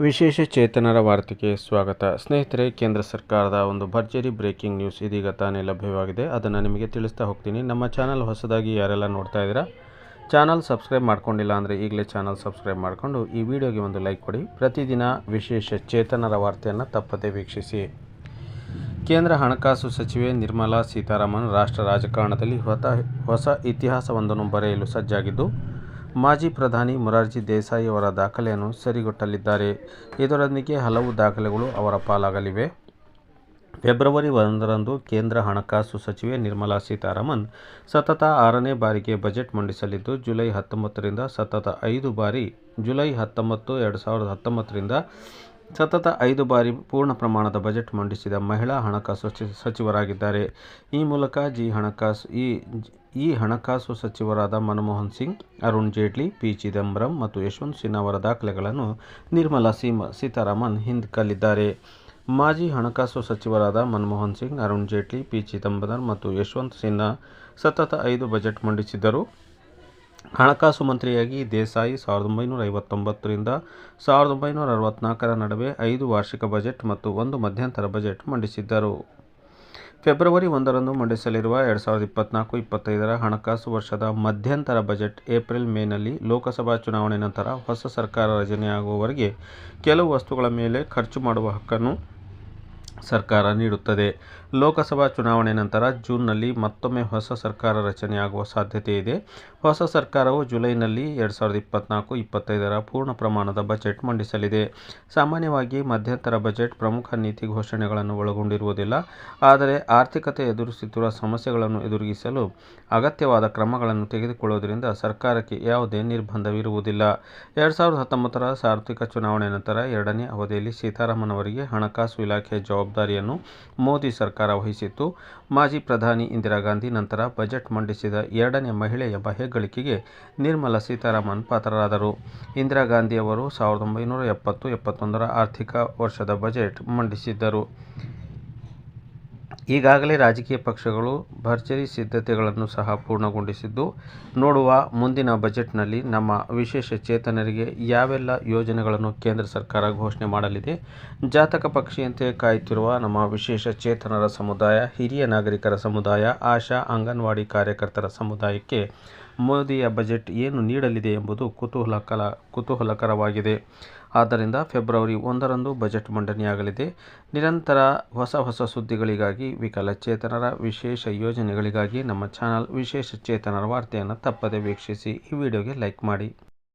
ವಿಶೇಷ ಚೇತನರ ವಾರ್ತೆಗೆ ಸ್ವಾಗತ. ಸ್ನೇಹಿತರೆ, ಕೇಂದ್ರ ಸರ್ಕಾರದ ಒಂದು ಭರ್ಜರಿ ಬ್ರೇಕಿಂಗ್ ನ್ಯೂಸ್ ಇದೀಗ ತಾನೇ ಲಭ್ಯವಾಗಿದೆ. ಅದನ್ನು ನಿಮಗೆ ತಿಳಿಸ್ತಾ ಹೋಗ್ತೀನಿ. ನಮ್ಮ ಚಾನಲ್ ಹೊಸದಾಗಿ ಯಾರೆಲ್ಲ ನೋಡ್ತಾ ಇದ್ದೀರಾ, ಚಾನಲ್ ಸಬ್ಸ್ಕ್ರೈಬ್ ಮಾಡ್ಕೊಂಡಿಲ್ಲ ಅಂದರೆ ಈಗಲೇ ಚಾನಲ್ ಸಬ್ಸ್ಕ್ರೈಬ್ ಮಾಡಿಕೊಂಡು ಈ ವಿಡಿಯೋಗೆ ಒಂದು ಲೈಕ್ ಕೊಡಿ. ಪ್ರತಿದಿನ ವಿಶೇಷ ಚೇತನರ ವಾರ್ತೆಯನ್ನು ತಪ್ಪದೇ ವೀಕ್ಷಿಸಿ. ಕೇಂದ್ರ ಹಣಕಾಸು ಸಚಿವೆ ನಿರ್ಮಲಾ ಸೀತಾರಾಮನ್ ರಾಷ್ಟ್ರ ರಾಜಕಾರಣದಲ್ಲಿ ಹೊಸ ಇತಿಹಾಸವೊಂದನ್ನು ಬರೆಯಲು ಸಜ್ಜಾಗಿದ್ದು, ಮಾಜಿ ಪ್ರಧಾನಿ ಮೊರಾರ್ಜಿ ದೇಸಾಯಿ ಅವರ ದಾಖಲೆಯನ್ನು ಸರಿಗಟ್ಟಲಿದ್ದಾರೆ. ಇದರೊಂದಿಗೆ ಹಲವು ದಾಖಲೆಗಳು ಅವರ ಪಾಲಾಗಲಿವೆ. ಫೆಬ್ರವರಿ 1ರಂದು ಕೇಂದ್ರ ಹಣಕಾಸು ಸಚಿವೆ ನಿರ್ಮಲಾ ಸೀತಾರಾಮನ್ ಸತತ 6ನೇ ಬಾರಿಗೆ ಬಜೆಟ್ ಮಂಡಿಸಲಿದ್ದು, ಜುಲೈ 19ರಿಂದ ಸತತ 5 ಬಾರಿ ಜುಲೈ 19, 2019ರಿಂದ ಸತತ 5 ಬಾರಿ ಪೂರ್ಣ ಪ್ರಮಾಣದ ಬಜೆಟ್ ಮಂಡಿಸಿದ ಮಹಿಳಾ ಹಣಕಾಸು ಸಚಿವರಾಗಿದ್ದಾರೆ. ಈ ಮೂಲಕ ಈ ಹಣಕಾಸು ಸಚಿವರಾದ ಮನಮೋಹನ್ ಸಿಂಗ್, ಅರುಣ್ ಜೇಟ್ಲಿ, ಪಿ. ಚಿದಂಬರಂ ಮತ್ತು ಯಶವಂತ್ ಸಿನ್ಹಾ ಅವರ ದಾಖಲೆಗಳನ್ನು ನಿರ್ಮಲಾ ಸೀತಾರಾಮನ್ ಹಿಂದಿಕ್ಕಲಿದ್ದಾರೆ. ಮಾಜಿ ಹಣಕಾಸು ಸಚಿವರಾದ ಮನಮೋಹನ್ ಸಿಂಗ್, ಅರುಣ್ ಜೇಟ್ಲಿ, ಪಿ. ಚಿದಂಬರಂ ಮತ್ತು ಯಶವಂತ್ ಸಿನ್ಹಾ ಸತತ 5 ಬಜೆಟ್ ಮಂಡಿಸಿದ್ದರು. ಹಣಕಾಸು ಮಂತ್ರಿಯಾಗಿ ದೇಸಾಯಿ 1959ರಿಂದ 1964ರ ನಡುವೆ 5 ವಾರ್ಷಿಕ ಬಜೆಟ್ ಮತ್ತು 1 ಮಧ್ಯಂತರ ಬಜೆಟ್ ಮಂಡಿಸಿದ್ದರು. ಫೆಬ್ರವರಿ 1ರಂದು ಮಂಡಿಸಲಿರುವ 2024-25ರ ಹಣಕಾಸು ವರ್ಷದ ಮಧ್ಯಂತರ ಬಜೆಟ್ ಏಪ್ರಿಲ್-ಮೇನಲ್ಲಿ ಲೋಕಸಭಾ ಚುನಾವಣೆ ನಂತರ ಹೊಸ ಸರ್ಕಾರ ರಚನೆಯಾಗುವವರೆಗೆ ಕೆಲವು ವಸ್ತುಗಳ ಮೇಲೆ ಖರ್ಚು ಮಾಡುವ ಹಕ್ಕನ್ನು ಸರ್ಕಾರ ನೀಡುತ್ತದೆ. ಲೋಕಸಭಾ ಚುನಾವಣೆ ನಂತರ ಜೂನ್ನಲ್ಲಿ ಮತ್ತೊಮ್ಮೆ ಹೊಸ ಸರ್ಕಾರ ರಚನೆಯಾಗುವ ಸಾಧ್ಯತೆ ಇದೆ. ಹೊಸ ಸರ್ಕಾರವು ಜುಲೈನಲ್ಲಿ 2024-25ರ ಪೂರ್ಣ ಪ್ರಮಾಣದ ಬಜೆಟ್ ಮಂಡಿಸಲಿದೆ. ಸಾಮಾನ್ಯವಾಗಿ ಮಧ್ಯಂತರ ಬಜೆಟ್ ಪ್ರಮುಖ ನೀತಿ ಘೋಷಣೆಗಳನ್ನು ಒಳಗೊಂಡಿರುವುದಿಲ್ಲ, ಆದರೆ ಆರ್ಥಿಕತೆ ಎದುರಿಸುತ್ತಿರುವ ಸಮಸ್ಯೆಗಳನ್ನು ಎದುರಿಸಲು ಅಗತ್ಯವಾದ ಕ್ರಮಗಳನ್ನು ತೆಗೆದುಕೊಳ್ಳುವುದರಿಂದ ಸರ್ಕಾರಕ್ಕೆ ಯಾವುದೇ ನಿರ್ಬಂಧವಿರುವುದಿಲ್ಲ. 2019ರ ಸಾರ್ವತ್ರಿಕ ಚುನಾವಣೆ ನಂತರ 2ನೇ ಅವಧಿಯಲ್ಲಿ ಸೀತಾರಾಮನ್ ಅವರಿಗೆ ಹಣಕಾಸು ಇಲಾಖೆಯ ಜವಾಬ್ದಾರಿಯನ್ನು ಮೋದಿ ಸರ್ಕಾರ ವಹಿಸಿತ್ತು. ಮಾಜಿ ಪ್ರಧಾನಿ ಇಂದಿರಾ ಗಾಂಧಿ ನಂತರ ಬಜೆಟ್ ಮಂಡಿಸಿದ 2ನೇ ಮಹಿಳೆ ಎಂಬ ಹೆಗ್ಗಳಿಕೆಗೆ ನಿರ್ಮಲಾ ಸೀತಾರಾಮನ್ ಪಾತ್ರರಾದರು. ಇಂದಿರಾ ಗಾಂಧಿ ಅವರು 1970-71ರ ಆರ್ಥಿಕ ವರ್ಷದ ಬಜೆಟ್ ಮಂಡಿಸಿದ್ದರು. ಈಗಾಗಲೇ ರಾಜಕೀಯ ಪಕ್ಷಗಳು ಭರ್ಜರಿ ಸಿದ್ಧತೆಗಳನ್ನು ಸಹ ಪೂರ್ಣಗೊಳಿಸಿದ್ದು, ನೋಡುವ ಮುಂದಿನ ಬಜೆಟ್ನಲ್ಲಿ ನಮ್ಮ ವಿಶೇಷ ಚೇತನರಿಗೆ ಯಾವೆಲ್ಲ ಯೋಜನೆಗಳನ್ನು ಕೇಂದ್ರ ಸರ್ಕಾರ ಘೋಷಣೆ ಮಾಡಲಿದೆ. ಜಾತಕ ಪಕ್ಷಿಯಂತೆ ಕಾಯುತ್ತಿರುವ ನಮ್ಮ ವಿಶೇಷ ಚೇತನರ ಸಮುದಾಯ, ಹಿರಿಯ ನಾಗರಿಕರ ಸಮುದಾಯ, ಆಶಾ ಅಂಗನವಾಡಿ ಕಾರ್ಯಕರ್ತರ ಸಮುದಾಯಕ್ಕೆ ಮೋದಿಯ ಬಜೆಟ್ ಏನು ನೀಡಲಿದೆ ಎಂಬುದು ಕುತೂಹಲಕರವಾಗಿದೆ. ಆದ್ದರಿಂದ ಫೆಬ್ರವರಿ 1ರಂದು ಬಜೆಟ್ ಮಂಡನೆಯಾಗಲಿದೆ. ನಿರಂತರ ಹೊಸ ಸುದ್ದಿಗಳಿಗಾಗಿ, ವಿಕಲಚೇತನರ ವಿಶೇಷ ಯೋಜನೆಗಳಿಗಾಗಿ ನಮ್ಮ ಚಾನಲ್ ವಿಶೇಷ ಚೇತನರ ವಾರ್ತೆಯನ್ನು ತಪ್ಪದೇ ವೀಕ್ಷಿಸಿ. ಈ ವಿಡಿಯೋಗೆ ಲೈಕ್ ಮಾಡಿ.